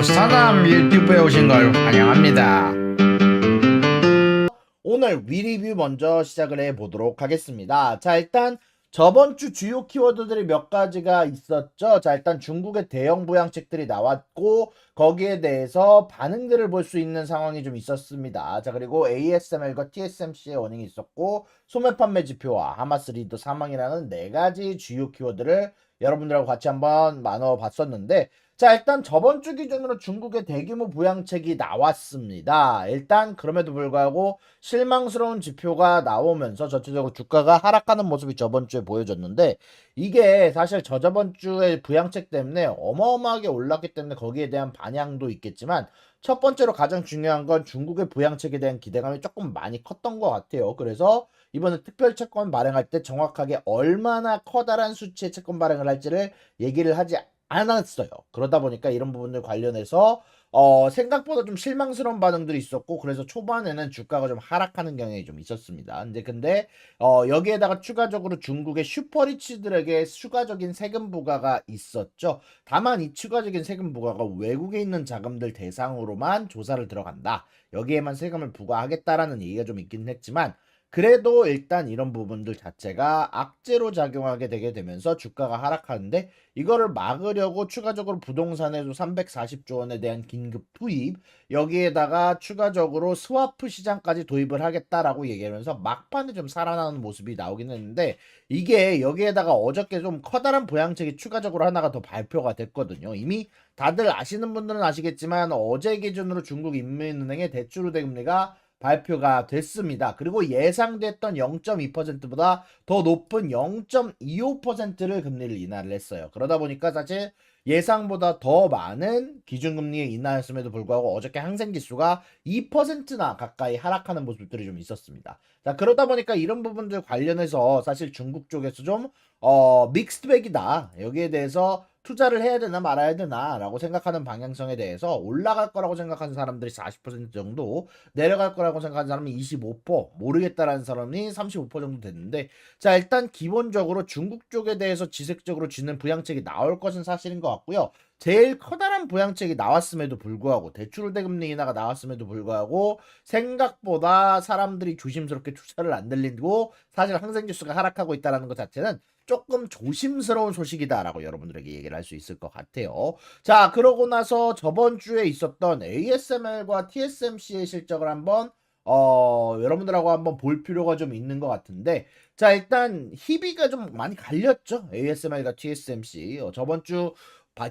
사담 유튜브에 오신 걸 환영합니다. 오늘 위리뷰 먼저 시작을 해보도록 하겠습니다. 자, 일단 저번 주 주요 키워드들이 몇 가지가 있었죠. 자, 일단 중국의 대형 부양책들이 나왔고 거기에 대해서 반응들을 볼 수 있는 상황이 좀 있었습니다. 자, 그리고 ASML과 TSMC의 워닝이 있었고 소매 판매 지표와 하마스 리더 사망이라는 네 가지 주요 키워드를 여러분들하고 같이 한번 나눠봤었는데, 자, 일단 저번 주 기준으로 중국의 대규모 부양책이 나왔습니다. 일단 그럼에도 불구하고 실망스러운 지표가 나오면서 전체적으로 주가가 하락하는 모습이 저번 주에 보여졌는데, 이게 사실 저저번 주에 부양책 때문에 어마어마하게 올랐기 때문에 거기에 대한 반향도 있겠지만, 첫 번째로 가장 중요한 건 중국의 부양책에 대한 기대감이 조금 많이 컸던 것 같아요. 그래서 이번에 특별 채권 발행할 때 정확하게 얼마나 커다란 수치의 채권 발행을 할지를 얘기를 하지 않았어요. 그러다 보니까 이런 부분들 관련해서 생각보다 좀 실망스러운 반응들이 있었고, 그래서 초반에는 주가가 좀 하락하는 경향이 좀 있었습니다. 근데 여기에다가 추가적으로 중국의 슈퍼리치들에게 추가적인 세금 부과가 있었죠. 다만 이 추가적인 세금 부과가 외국에 있는 자금들 대상으로만 조사를 들어간다, 여기에만 세금을 부과하겠다라는 얘기가 좀 있긴 했지만, 그래도 일단 이런 부분들 자체가 악재로 작용하게 되게 되면서 주가가 하락하는데, 이거를 막으려고 추가적으로 부동산에도 340조 원에 대한 긴급 투입, 여기에다가 추가적으로 스와프 시장까지 도입을 하겠다라고 얘기하면서 막판에 좀 살아나는 모습이 나오긴 했는데, 이게 여기에다가 어저께 좀 커다란 부양책이 추가적으로 하나가 더 발표가 됐거든요. 이미 다들 아시는 분들은 아시겠지만 어제 기준으로 중국 인민은행의 대출 우대 금리가 발표가 됐습니다. 그리고 예상됐던 0.2%보다 더 높은 0.25%를 금리를 인하를 했어요. 그러다 보니까 사실 예상보다 더 많은 기준금리의 인하였음에도 불구하고 어저께 항생지수가 2%나 가까이 하락하는 모습들이 좀 있었습니다. 자, 그러다 보니까 이런 부분들 관련해서 사실 중국 쪽에서 좀 믹스드백이다, 여기에 대해서 투자를 해야 되나 말아야 되나 라고 생각하는 방향성에 대해서 올라갈 거라고 생각하는 사람들이 40% 정도, 내려갈 거라고 생각하는 사람이 25%, 모르겠다라는 사람이 35% 정도 됐는데, 자, 일단 기본적으로 중국 쪽에 대해서 지속적으로 주는 부양책이 나올 것은 사실인 것 같고요. 제일 커다란 부양책이 나왔음에도 불구하고, 대출 대금리 인하가 나왔음에도 불구하고 생각보다 사람들이 조심스럽게 투자를 안 들리고 사실 항생지수가 하락하고 있다는 것 자체는 조금 조심스러운 소식이다라고 여러분들에게 얘기를 할 수 있을 것 같아요. 자, 그러고 나서 저번 주에 있었던 ASML과 TSMC의 실적을 한번 여러분들하고 한번 볼 필요가 좀 있는 것 같은데, 자, 일단 희비가 좀 많이 갈렸죠. ASML과 TSMC. 저번 주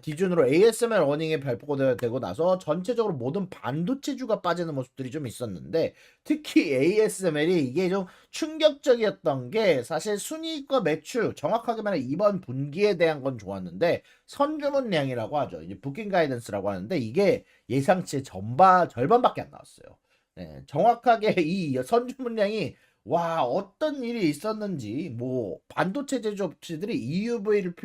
기준으로 ASML 어닝이 발표가 되고 나서 전체적으로 모든 반도체주가 빠지는 모습들이 좀 있었는데, 특히 ASML이 이게 좀 충격적이었던 게, 사실 순이익과 매출 정확하게 말해 이번 분기에 대한 건 좋았는데 선주문량이라고 하죠. 이제 부킹 가이던스라고 하는데, 이게 예상치의 절반밖에 안 나왔어요. 네, 정확하게 이 선주문량이, 와, 어떤 일이 있었는지, 뭐 반도체 제조업체들이 EUV를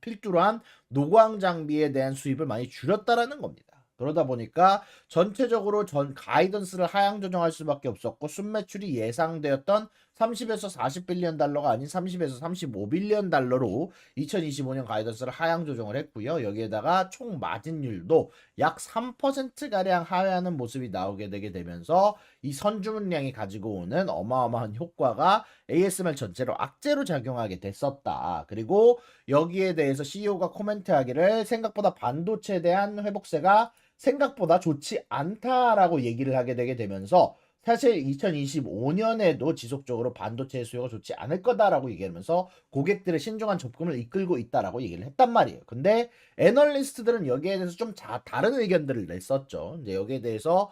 필두로 한 노광 장비에 대한 수입을 많이 줄였다라는 겁니다. 그러다 보니까 전체적으로 전 가이던스를 하향 조정할 수밖에 없었고, 순매출이 예상되었던 30에서 40빌리언 달러가 아닌 30에서 35빌리언 달러로 2025년 가이던스를 하향 조정을 했고요. 여기에다가 총 마진율도 약 3%가량 하회하는 모습이 나오게 되게 되면서 이 선주문량이 가지고 오는 어마어마한 효과가 ASML 전체로 악재로 작용하게 됐었다. 그리고 여기에 대해서 CEO가 코멘트하기를, 생각보다 반도체에 대한 회복세가 생각보다 좋지 않다라고 얘기를 하게 되게 되면서, 사실 2025년에도 지속적으로 반도체 수요가 좋지 않을 거다라고 얘기하면서 고객들의 신중한 접근을 이끌고 있다라고 얘기를 했단 말이에요. 근데 애널리스트들은 여기에 대해서 좀 다른 의견들을 냈었죠. 이제 여기에 대해서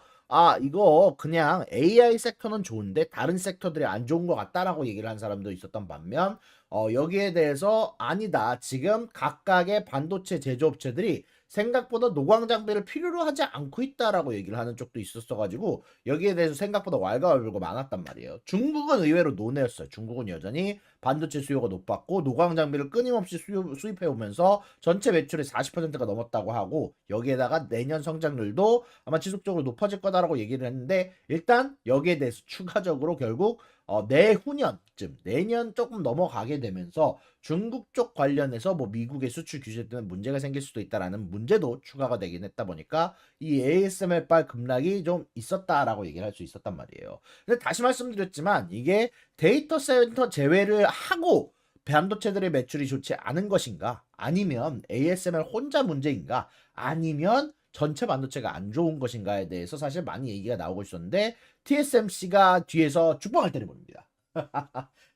이거 그냥 AI 섹터는 좋은데 다른 섹터들이 안 좋은 것 같다라고 얘기를 한 사람도 있었던 반면, 여기에 대해서 아니다, 지금 각각의 반도체 제조업체들이 생각보다 노광 장비를 필요로 하지 않고 있다라고 얘기를 하는 쪽도 있었어가지고 여기에 대해서 생각보다 왈가왈부가 많았단 말이에요. 중국은 의외로 논외였어요. 중국은 여전히 반도체 수요가 높았고 노광 장비를 끊임없이 수입해 오면서 전체 매출의 40%가 넘었다고 하고 여기에다가 내년 성장률도 아마 지속적으로 높아질 거다라고 얘기를 했는데 일단 여기에 대해서 추가적으로 결국 내후년쯤 내년 조금 넘어가게 되면서 중국 쪽 관련해서 뭐 미국의 수출 규제 때문에 문제가 생길 수도 있다라는 문제도 추가가 되긴 했다 보니까 이 ASMR 급락이 좀 있었다라고 얘기를 할 수 있었단 말이에요. 근데 다시 말씀드렸지만 이게 데이터 센터 제외를 하고 반도체들의 매출이 좋지 않은 것인가? 아니면 ASMR 혼자 문제인가? 아니면 전체 반도체가 안 좋은 것인가에 대해서 사실 많이 얘기가 나오고 있었는데 TSMC가 뒤에서 죽방을 때려버립니다.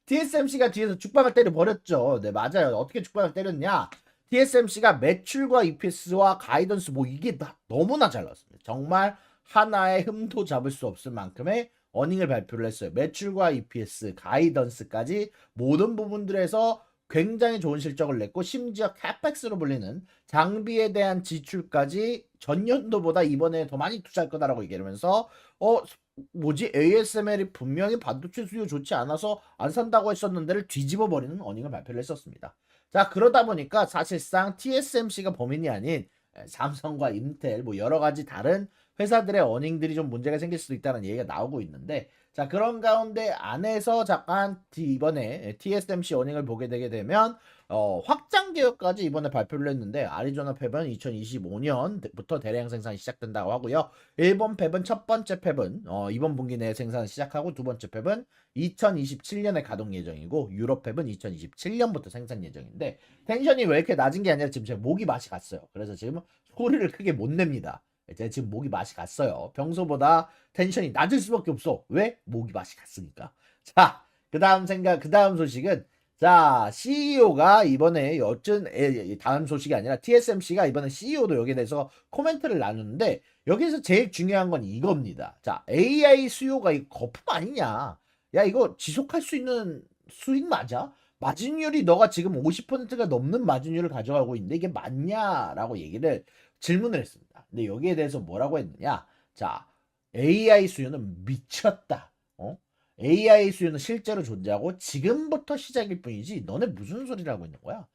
TSMC가 뒤에서 죽방을 때려버렸죠. 네, 맞아요. 어떻게 죽방을 때렸냐? TSMC가 매출과 EPS와 가이던스 뭐 이게 다 너무나 잘 나왔습니다. 정말 하나의 흠도 잡을 수 없을 만큼의 어닝을 발표를 했어요. 매출과 EPS, 가이던스까지 모든 부분들에서 굉장히 좋은 실적을 냈고 심지어 캐펙스로 불리는 장비에 대한 지출까지 전년도보다 이번에 더 많이 투자할 거다라고 얘기하면서 뭐지 ASML이 분명히 반도체 수요 좋지 않아서 안 산다고 했었는데를 뒤집어 버리는 어닝을 발표를 했었습니다. 자 그러다 보니까 사실상 TSMC가 범인이 아닌 삼성과 인텔 뭐 여러 가지 다른 회사들의 어닝들이 좀 문제가 생길 수도 있다는 얘기가 나오고 있는데 자 그런 가운데 안에서 잠깐 이번에 TSMC 어닝을 보게 되게 되면 확장 계획까지 이번에 발표를 했는데 아리조나 팹은 2025년부터 대량 생산이 시작된다고 하고요. 일본 팹은 첫 번째 팹은 이번 분기 내에 생산을 시작하고 두 번째 팹은 2027년에 가동 예정이고 유럽 팹은 2027년부터 생산 예정인데 텐션이 왜 이렇게 낮은 게 아니라 지금 제 목이 맛이 갔어요. 그래서 지금 소리를 크게 못 냅니다. 제가 지금 목이 맛이 갔어요. 평소보다 텐션이 낮을 수밖에 없어. 왜? 목이 맛이 갔으니까. 자, 그 다음 소식은 자, CEO가 이번에 다음 소식이 아니라 TSMC가 이번에 CEO도 여기에 대해서 코멘트를 나누는데 여기서 제일 중요한 건 이겁니다. 자, AI 수요가 이거 거품 아니냐? 야, 이거 지속할 수 있는 수익 맞아? 마진율이 너가 지금 50%가 넘는 마진율을 가져가고 있는데 이게 맞냐라고 질문을 했습니다. 근데 여기에 대해서 뭐라고 했느냐? 자, AI 수요는 미쳤다. AI 수요는 실제로 존재하고 지금부터 시작일 뿐이지 너네 무슨 소리를 하고 있는 거야?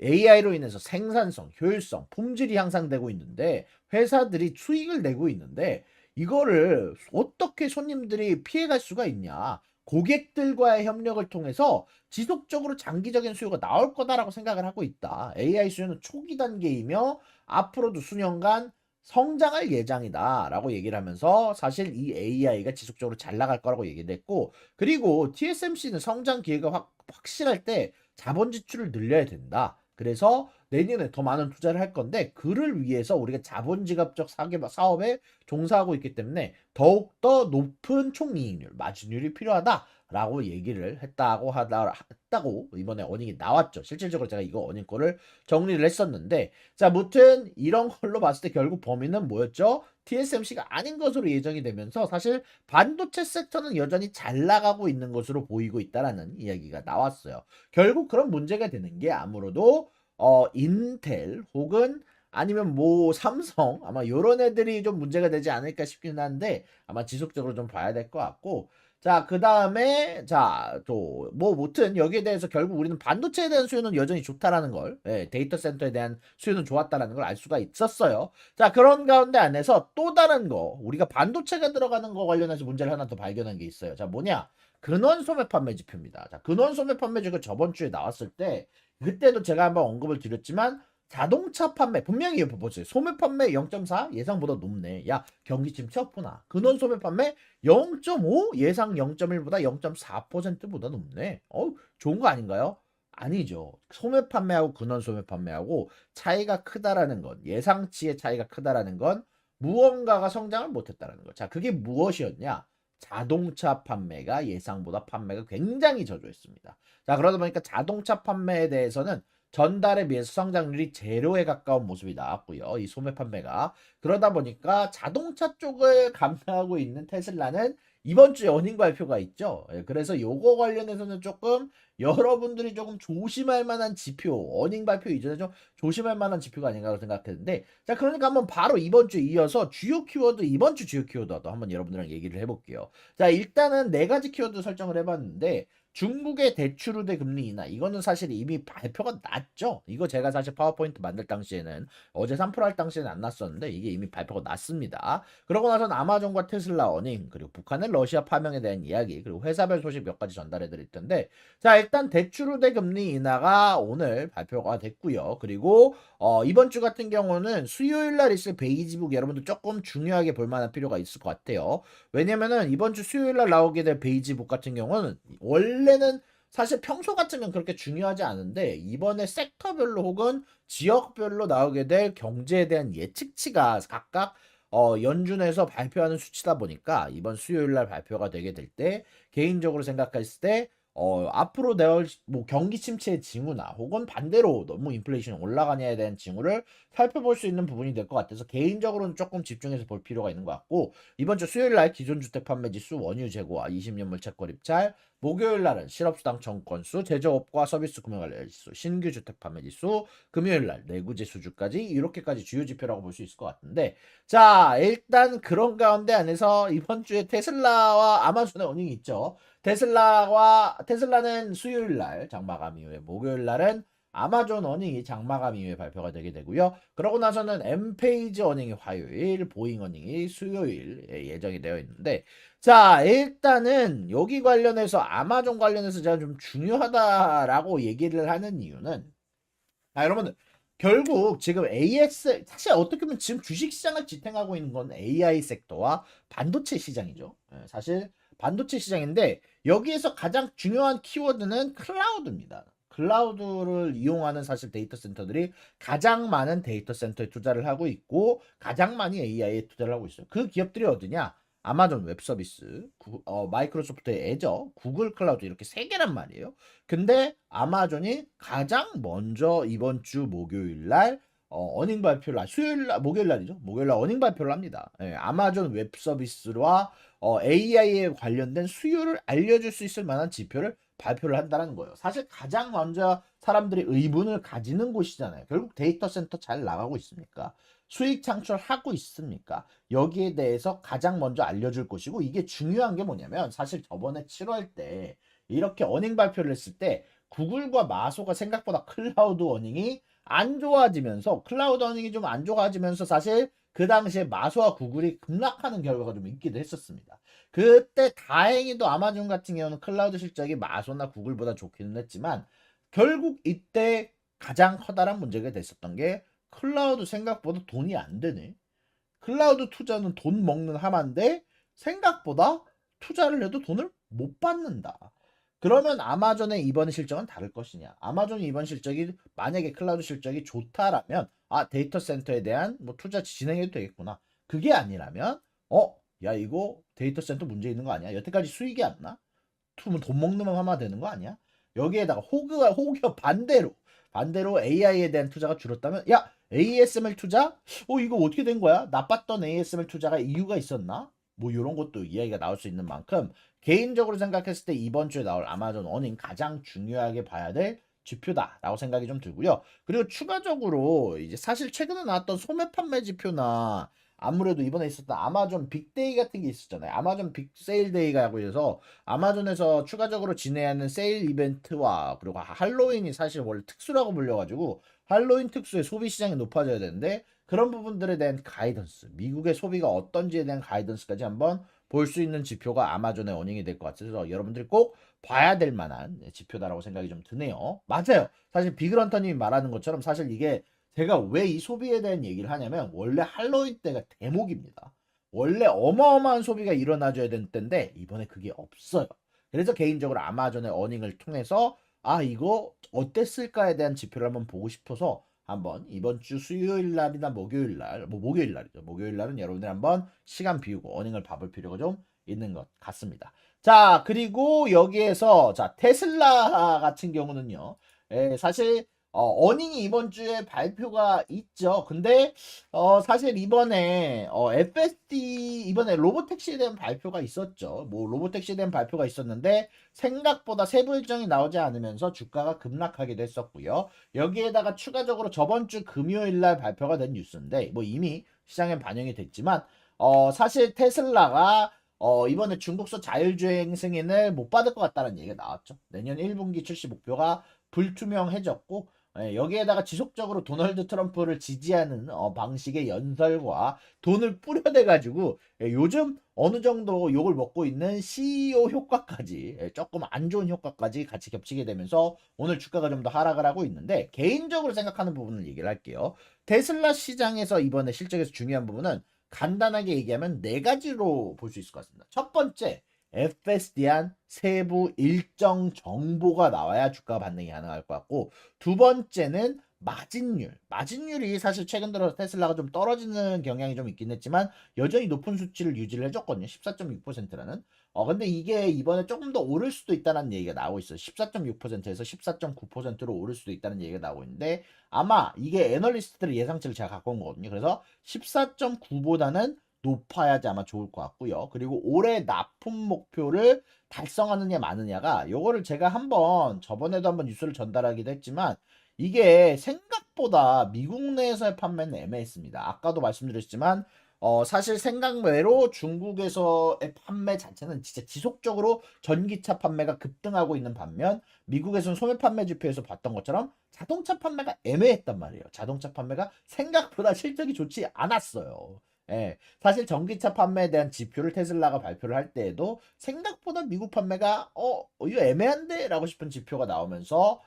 AI로 인해서 생산성, 효율성, 품질이 향상되고 있는데 회사들이 수익을 내고 있는데 이거를 어떻게 손님들이 피해갈 수가 있냐? 고객들과의 협력을 통해서 지속적으로 장기적인 수요가 나올 거다라고 생각을 하고 있다. AI 수요는 초기 단계이며 앞으로도 수년간 성장할 예정이다라고 얘기를 하면서 사실 이 AI가 지속적으로 잘 나갈 거라고 얘기를 했고 그리고 TSMC는 성장 기회가 확실할 때 자본 지출을 늘려야 된다. 그래서 내년에 더 많은 투자를 할 건데 그를 위해서 우리가 자본지갑적 사업에 종사하고 있기 때문에 더욱더 높은 총이익률, 마진율이 필요하다라고 얘기를 했다고 이번에 어닝이 나왔죠. 실질적으로 제가 이거 어닝 거를 정리를 했었는데 자, 무튼 이런 걸로 봤을 때 결국 범인은 뭐였죠? TSMC가 아닌 것으로 예정이 되면서 사실 반도체 섹터는 여전히 잘 나가고 있는 것으로 보이고 있다라는 이야기가 나왔어요. 결국 그런 문제가 되는 게 아무래도 인텔 혹은 아니면 뭐 삼성 아마 요런 애들이 좀 문제가 되지 않을까 싶긴 한데 아마 지속적으로 좀 봐야 될 것 같고 자, 그 다음에, 자, 또, 뭐, 무튼, 여기에 대해서 결국 우리는 반도체에 대한 수요는 여전히 좋다라는 걸, 데이터 센터에 대한 수요는 좋았다라는 걸 알 수가 있었어요. 자, 그런 가운데 안에서 또 다른 거, 우리가 반도체가 들어가는 거 관련해서 문제를 하나 더 발견한 게 있어요. 자, 뭐냐? 근원 소매 판매 지표입니다. 자, 근원 소매 판매 지표 저번 주에 나왔을 때, 그때도 제가 한번 언급을 드렸지만, 자동차 판매 분명히 보세요. 소매 판매 0.4 예상보다 높네. 야 경기 지금 치어프나 근원 소매 판매 0.5 예상 0.1보다 0.4%보다 높네. 좋은 거 아닌가요? 아니죠. 소매 판매하고 근원 소매 판매하고 차이가 크다라는 건 예상치의 차이가 크다라는 건 무언가가 성장을 못했다라는 거. 자 그게 무엇이었냐? 자동차 판매가 예상보다 판매가 굉장히 저조했습니다. 자 그러다 보니까 자동차 판매에 대해서는 전달에 비해서 성장률이 제로에 가까운 모습이 나왔고요. 이 소매 판매가. 그러다 보니까 자동차 쪽을 감당하고 있는 테슬라는 이번 주에 어닝 발표가 있죠. 그래서 요거 관련해서는 조금 여러분들이 조금 조심할 만한 지표, 어닝 발표 이전에 좀 조심할 만한 지표가 아닌가 생각했는데 자 그러니까 한번 바로 이번 주에 이어서 주요 키워드, 이번 주 주요 키워드도 한번 여러분들이랑 얘기를 해볼게요. 자 일단은 네 가지 키워드 설정을 해봤는데 중국의 대출 우대 금리 인하 이거는 사실 이미 발표가 났죠. 이거 제가 사실 파워포인트 만들 당시에는 어제 3% 할 당시에는 안 났었는데 이게 이미 발표가 났습니다. 그러고 나서는 아마존과 테슬라 어닝 그리고 북한의 러시아 파병에 대한 이야기 그리고 회사별 소식 몇 가지 전달해 드릴 텐데 자 일단 대출 우대 금리 인하가 오늘 발표가 됐고요. 그리고 이번 주 같은 경우는 수요일 날 있을 베이지북 여러분들 조금 중요하게 볼 만한 필요가 있을 것 같아요. 왜냐면은 이번 주 수요일 날 나오게 될 베이지북 같은 경우는 원래는 사실 평소 같으면 그렇게 중요하지 않은데 이번에 섹터별로 혹은 지역별로 나오게 될 경제에 대한 예측치가 각각 연준에서 발표하는 수치다 보니까 이번 수요일 날 발표가 되게 될 때 개인적으로 생각했을 때 앞으로 나올 뭐 경기 침체의 징후나 혹은 반대로 너무 인플레이션이 올라가냐에 대한 징후를 살펴볼 수 있는 부분이 될 것 같아서 개인적으로는 조금 집중해서 볼 필요가 있는 것 같고 이번 주 수요일 날 기존 주택 판매 지수, 원유 재고와 20년물 채권 입찰, 목요일 날은 실업수당 청구건수, 제조업과 서비스 금융 관련 지수, 신규 주택 판매 지수, 금요일 날 내구 지수주까지 이렇게까지 주요 지표라고 볼 수 있을 것 같은데 자 일단 그런 가운데 안에서 이번 주에 테슬라와 아마존의 어닝이 있죠. 테슬라는 수요일 날 장마감 이후에 목요일 날은 아마존 어닝이 장마감 이후에 발표가 되게 되고요. 그러고 나서는 엠페이지 어닝이 화요일, 보잉 어닝이 수요일에 예정이 되어 있는데 자 일단은 여기 관련해서 아마존 관련해서 제가 좀 중요하다라고 얘기를 하는 이유는 여러분들 결국 지금 AS 사실 어떻게 보면 지금 주식시장을 지탱하고 있는 건 AI 섹터와 반도체 시장이죠. 사실 반도체 시장인데 여기에서 가장 중요한 키워드는 클라우드입니다. 클라우드를 이용하는 사실 데이터 센터들이 가장 많은 데이터 센터에 투자를 하고 있고 가장 많이 AI에 투자를 하고 있어요. 그 기업들이 어디냐? 아마존 웹 서비스, 마이크로소프트의 애저, 구글 클라우드 이렇게 세 개란 말이에요. 근데 아마존이 가장 먼저 이번 주 목요일 날 어닝 발표를 수요일 날 목요일 날이죠. 목요일 날 어닝 발표를 합니다. 아마존 웹 서비스와 AI에 관련된 수요를 알려줄 수 있을 만한 지표를 발표를 한다는 거예요. 사실 가장 먼저 사람들이 의문을 가지는 곳이잖아요. 결국 데이터 센터 잘 나가고 있습니까? 수익 창출하고 있습니까? 여기에 대해서 가장 먼저 알려줄 것이고 이게 중요한 게 뭐냐면 사실 저번에 7월 때 이렇게 어닝 발표를 했을 때 구글과 마소가 생각보다 클라우드 어닝이 안 좋아지면서 클라우드 어닝이 좀 안 좋아지면서 사실 그 당시에 마소와 구글이 급락하는 결과가 좀 있기도 했었습니다. 그때 다행히도 아마존 같은 경우는 클라우드 실적이 마소나 구글보다 좋기는 했지만 결국 이때 가장 커다란 문제가 됐었던 게 클라우드 생각보다 돈이 안 되네. 클라우드 투자는 돈 먹는 하마인데 생각보다 투자를 해도 돈을 못 받는다. 그러면 아마존의 이번 실적은 다를 것이냐? 아마존이 이번 실적이 만약에 클라우드 실적이 좋다라면 데이터 센터에 대한 뭐 투자 진행해도 되겠구나. 그게 아니라면 야 이거 데이터 센터 문제 있는 거 아니야? 여태까지 수익이 안 나? 돈 먹는 하마 되는 거 아니야? 여기에다가 호기와 반대로 AI에 대한 투자가 줄었다면 야 ASML 투자? 이거 어떻게 된 거야? 나빴던 ASML 투자가 이유가 있었나? 뭐 이런 것도 이야기가 나올 수 있는 만큼 개인적으로 생각했을 때 이번 주에 나올 아마존 어닝 가장 중요하게 봐야 될 지표다라고 생각이 좀 들고요. 그리고 추가적으로 이제 사실 최근에 나왔던 소매 판매 지표나 아무래도 이번에 있었던 아마존 빅데이 같은 게 있었잖아요. 아마존 빅 세일 데이가 하고 있어서 아마존에서 추가적으로 진행하는 세일 이벤트와 그리고 할로윈이 사실 원래 특수라고 불려가지고 할로윈 특수의 소비 시장이 높아져야 되는데 그런 부분들에 대한 가이던스, 미국의 소비가 어떤지에 대한 가이던스까지 한번 볼 수 있는 지표가 아마존의 어닝이 될 것 같아서 여러분들이 꼭 봐야 될 만한 지표다라고 생각이 좀 드네요. 맞아요. 사실 비그런터님이 말하는 것처럼 사실 이게 제가 왜 이 소비에 대한 얘기를 하냐면 원래 할로윈 때가 대목입니다. 원래 어마어마한 소비가 일어나줘야 되는 때인데 이번에 그게 없어요. 그래서 개인적으로 아마존의 어닝을 통해서 이거 어땠을까에 대한 지표를 한번 보고 싶어서 한번 이번 주 수요일 날이나 목요일 날, 뭐 목요일 날이죠. 목요일 날은 여러분들 한번 시간 비우고 어닝을 봐볼 필요가 좀 있는 것 같습니다. 자, 그리고 여기에서 자, 테슬라 같은 경우는요. 사실 어닝이 이번 주에 발표가 있죠. 근데 사실 이번에 FSD 이번에 로보택시에 대한 발표가 있었죠. 뭐 로보택시에 대한 발표가 있었는데 생각보다 세부 일정이 나오지 않으면서 주가가 급락하기도 했었고요. 여기에다가 추가적으로 저번 주 금요일 날 발표가 된 뉴스인데 뭐 이미 시장에 반영이 됐지만 사실 테슬라가 이번에 중국서 자율주행 승인을 못 받을 것 같다는 얘기가 나왔죠. 내년 1분기 출시 목표가 불투명해졌고, 여기에다가 지속적으로 도널드 트럼프를 지지하는 방식의 연설과 돈을 뿌려대가지고 요즘 어느 정도 욕을 먹고 있는 CEO 효과까지 조금 안 좋은 효과까지 같이 겹치게 되면서 오늘 주가가 좀 더 하락을 하고 있는데, 개인적으로 생각하는 부분을 얘기를 할게요. 테슬라 시장에서 이번에 실적에서 중요한 부분은 간단하게 얘기하면 네 가지로 볼 수 있을 것 같습니다. 첫 번째, FSD한 세부 일정 정보가 나와야 주가 반등이 가능할 것 같고, 두 번째는 마진율. 마진율이 사실 최근 들어 테슬라가 좀 떨어지는 경향이 좀 있긴 했지만 여전히 높은 수치를 유지를 해줬거든요. 14.6%라는. 근데 이게 이번에 조금 더 오를 수도 있다는 얘기가 나오고 있어요. 14.6%에서 14.9%로 오를 수도 있다는 얘기가 나오고 있는데, 아마 이게 애널리스트들의 예상치를 제가 갖고 온 거거든요. 그래서 14.9보다는 높아야지 아마 좋을 것 같고요. 그리고 올해 납품 목표를 달성하느냐 마느냐가, 요거를 제가 한번 저번에도 한번 뉴스를 전달하기도 했지만 이게 생각보다 미국 내에서의 판매는 애매했습니다. 아까도 말씀드렸지만 사실 생각 외로 중국에서의 판매 자체는 진짜 지속적으로 전기차 판매가 급등하고 있는 반면, 미국에서는 소매 판매 지표에서 봤던 것처럼 자동차 판매가 애매했단 말이에요. 자동차 판매가 생각보다 실적이 좋지 않았어요. 예, 사실 전기차 판매에 대한 지표를 테슬라가 발표를 할 때에도 생각보다 미국 판매가 이거 애매한데 라고 싶은 지표가 나오면서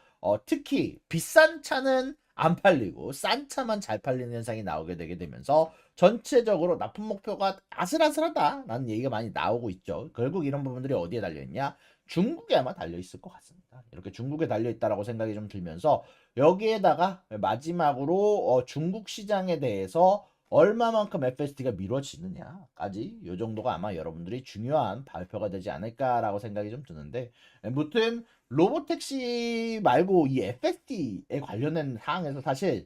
특히 비싼 차는 안 팔리고 싼 차만 잘 팔리는 현상이 나오게 되게 되면서 전체적으로 납품 목표가 아슬아슬하다라는 얘기가 많이 나오고 있죠. 결국 이런 부분들이 어디에 달려있냐? 중국에 아마 달려있을 것 같습니다. 이렇게 중국에 달려있다라고 생각이 좀 들면서, 여기에다가 마지막으로 중국 시장에 대해서 얼마만큼 FSD가 미뤄지느냐까지, 이 정도가 아마 여러분들이 중요한 발표가 되지 않을까라고 생각이 좀 드는데, 무튼 로보택시 말고 이 FSD에 관련된 사항에서 사실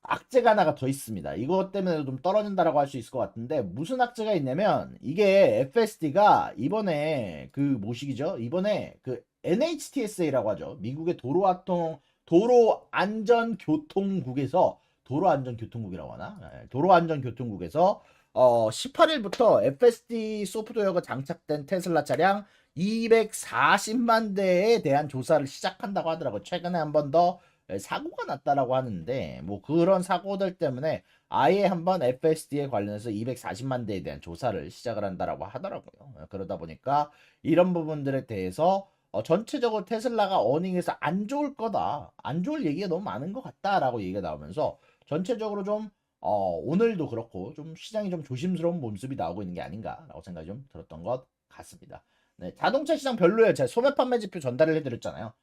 악재가 하나가 더 있습니다. 이것 때문에 좀 떨어진다라고 할 수 있을 것 같은데, 무슨 악재가 있냐면 이게 FSD가 이번에 그 뭐시기죠? 이번에 그 NHTSA라고 하죠. 미국의 도로안전교통국에서, 도로안전교통국이라고 하나? 도로안전교통국에서 18일부터 FSD 소프트웨어가 장착된 테슬라 차량 240만 대에 대한 조사를 시작한다고 하더라고요. 최근에 한 번 더 사고가 났다라고 하는데, 뭐 그런 사고들 때문에 아예 한번 FSD에 관련해서 240만 대에 대한 조사를 시작을 한다라고 하더라고요. 그러다 보니까 이런 부분들에 대해서 전체적으로 테슬라가 어닝에서 안 좋을 거다, 안 좋을 얘기가 너무 많은 것 같다라고 얘기가 나오면서 전체적으로 좀 오늘도 그렇고 좀 시장이 좀 조심스러운 모습이 나오고 있는 게 아닌가라고 생각이 좀 들었던 것 같습니다. 네, 자동차 시장 별로예요. 제가 소매 판매 지표 전달을 해드렸잖아요.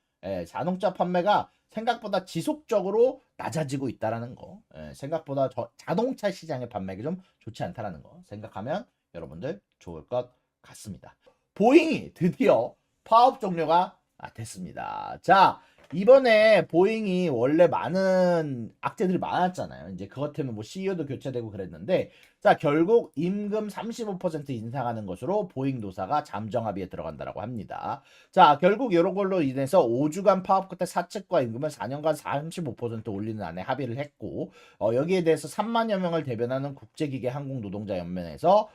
자동차 판매가 생각보다 지속적으로 낮아지고 있다라는 거, 생각보다 자동차 시장의 판매가 좀 좋지 않다라는 거 생각하면 여러분들 좋을 것 같습니다. 보잉이 드디어 파업 종료가 됐습니다. 자, 이번에 보잉이 원래 많은 악재들이 많았잖아요. 이제 그것 때문에 뭐 CEO도 교체되고 그랬는데, 자, 결국 임금 35% 인상하는 것으로 보잉 노사가 잠정 합의에 들어간다라고 합니다. 자, 결국 이런 걸로 인해서 5주간 파업 끝에 사측과 임금을 4년간 35% 올리는 안에 합의를 했고, 여기에 대해서 3만여 명을 대변하는 국제기계 항공노동자연맹에서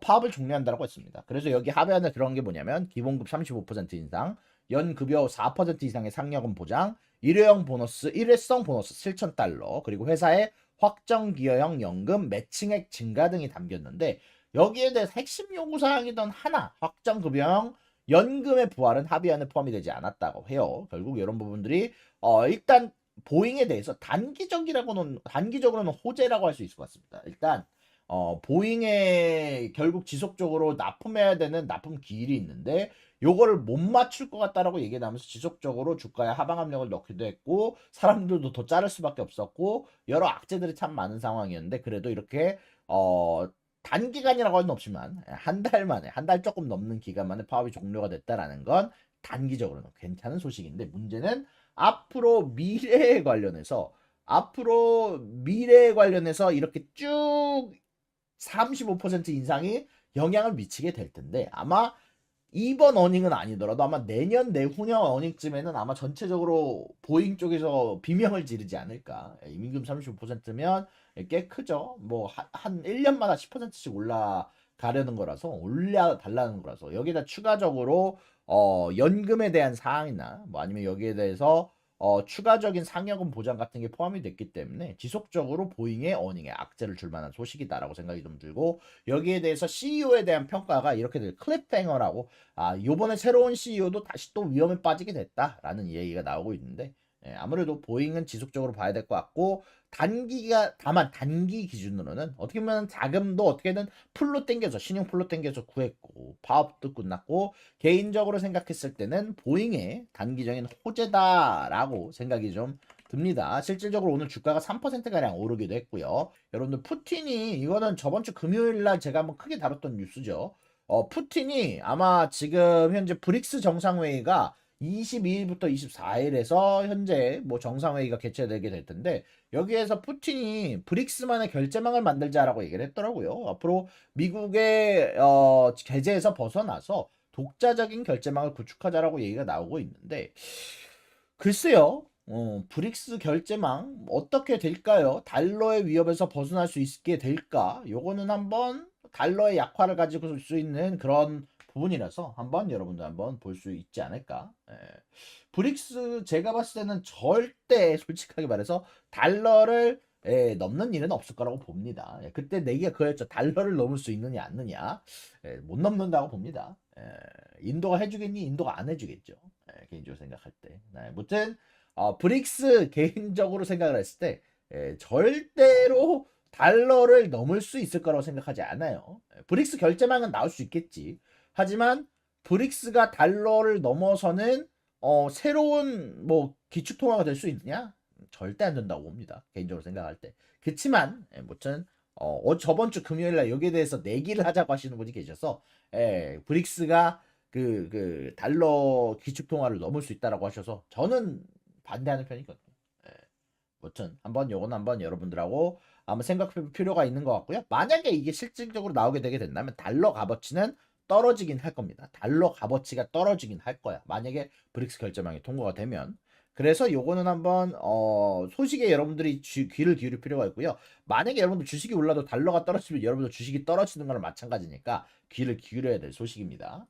파업을 종료한다고 했습니다. 그래서 여기 합의안에 들어간 게 뭐냐면, 기본급 35% 인상, 연급여 4% 이상의 상여금 보장, 일회성 보너스 7,000달러, 그리고 회사의 확정기여형 연금 매칭액 증가 등이 담겼는데, 여기에 대해서 핵심 요구사항이던 하나, 확정급여형 연금의 부활은 합의안에 포함이 되지 않았다고 해요. 결국 이런 부분들이 일단 보잉에 대해서 단기적으로는 호재라고 할 수 있을 것 같습니다. 일단 보잉에 결국 지속적으로 납품해야 되는 납품 기일이 있는데, 요거를 못 맞출 것 같다라고 얘기 나면서 지속적으로 주가에 하방 압력을 넣기도 했고, 사람들도 더 자를 수밖에 없었고, 여러 악재들이 참 많은 상황이었는데, 그래도 이렇게 단기간이라고 하는 없지만 한 달 만에, 한 달 조금 넘는 기간 만에 파업이 종료가 됐다라는 건 단기적으로는 괜찮은 소식인데, 문제는 앞으로 미래에 관련해서 이렇게 쭉 35% 인상이 영향을 미치게 될 텐데, 아마 이번 어닝은 아니더라도 아마 내년 내후년 어닝쯤에는 아마 전체적으로 보잉 쪽에서 비명을 지르지 않을까. 임금 35%면 꽤 크죠. 뭐 한 1년마다 10%씩 가려는 거라서 올려달라는 거라서 여기다 추가적으로 연금에 대한 사항이나 뭐 아니면 여기에 대해서 추가적인 상여금 보장 같은 게 포함이 됐기 때문에 지속적으로 보잉의 어닝에 악재를 줄 만한 소식이다라고 생각이 좀 들고 여기에 대해서 CEO에 대한 평가가 이렇게 될 클립행어라고 요번에 새로운 CEO도 다시 또 위험에 빠지게 됐다라는 얘기가 나오고 있는데 아무래도 보잉은 지속적으로 봐야 될 것 같고 다만 단기 기준으로는 어떻게 보면 자금도 어떻게든 풀로 땡겨서 신용 풀로 땡겨서 구했고 파업도 끝났고 개인적으로 생각했을 때는 보잉의 단기적인 호재다라고 생각이 좀 듭니다. 실질적으로 오늘 주가가 3%가량 오르기도 했고요. 여러분들 푸틴이 이거는 저번 주 금요일 날 제가 한번 크게 다뤘던 뉴스죠. 푸틴이 아마 지금 현재 브릭스 정상회의가 22일부터 24일에서 현재 뭐 정상회의가 개최되게 될 텐데 여기에서 푸틴이 브릭스만의 결제망을 만들자라고 얘기를 했더라고요. 앞으로 미국의 제재에서 벗어나서 독자적인 결제망을 구축하자라고 얘기가 나오고 있는데 글쎄요. 브릭스 결제망 어떻게 될까요? 달러의 위협에서 벗어날 수 있게 될까? 요거는 한번 달러의 약화를 가지고 볼 수 있는 그런 부분이라서 한번 여러분들 한번 볼 수 있지 않을까? 브릭스 제가 봤을 때는 절대 솔직하게 말해서 달러를 넘는 일은 없을 거라고 봅니다. 그때 내기가 그거였죠. 달러를 넘을 수 있느냐 안 느냐. 못 넘는다고 봅니다. 인도가 해주겠니? 인도가 안 해주겠죠. 개인적으로 생각할 때. 아무튼 브릭스 개인적으로 생각을 했을 때 절대로 달러를 넘을 수 있을 거라고 생각하지 않아요. 브릭스 결제망은 나올 수 있겠지. 하지만 브릭스가 달러를 넘어서는 새로운 뭐 기축통화가 될 수 있느냐? 절대 안 된다고 봅니다. 개인적으로 생각할 때. 그치만 무튼 저번 주 금요일 날 여기에 대해서 내기를 하자고 하시는 분이 계셔서 브릭스가 그 달러 기축통화를 넘을 수 있다라고 하셔서 저는 반대하는 편이거든요. 무튼 요건 한번 여러분들하고 한번 생각해 볼 필요가 있는 것 같고요. 만약에 이게 실질적으로 나오게 되게 된다면 달러 값어치는 떨어지긴 할 겁니다. 달러 값어치가 떨어지긴 할 거야. 만약에 브릭스 결제망이 통과가 되면. 그래서 요거는 한번 소식에 여러분들이 귀를 기울일 필요가 있고요. 만약에 여러분들 주식이 올라도 달러가 떨어지면 여러분들 주식이 떨어지는 거랑 마찬가지니까 귀를 기울여야 될 소식입니다.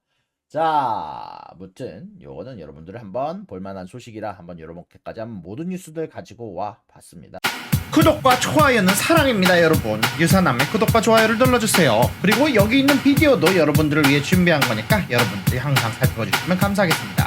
자, 아무튼 요거는 여러분들이 한번 볼만한 소식이라 한번 여러분께까지 한번 모든 뉴스들 가지고 와 봤습니다. 구독과 좋아요는 사랑입니다, 여러분. 유사남의 구독과 좋아요를 눌러주세요. 그리고 여기 있는 비디오도 여러분들을 위해 준비한 거니까 여러분들이 항상 살펴봐 주시면 감사하겠습니다.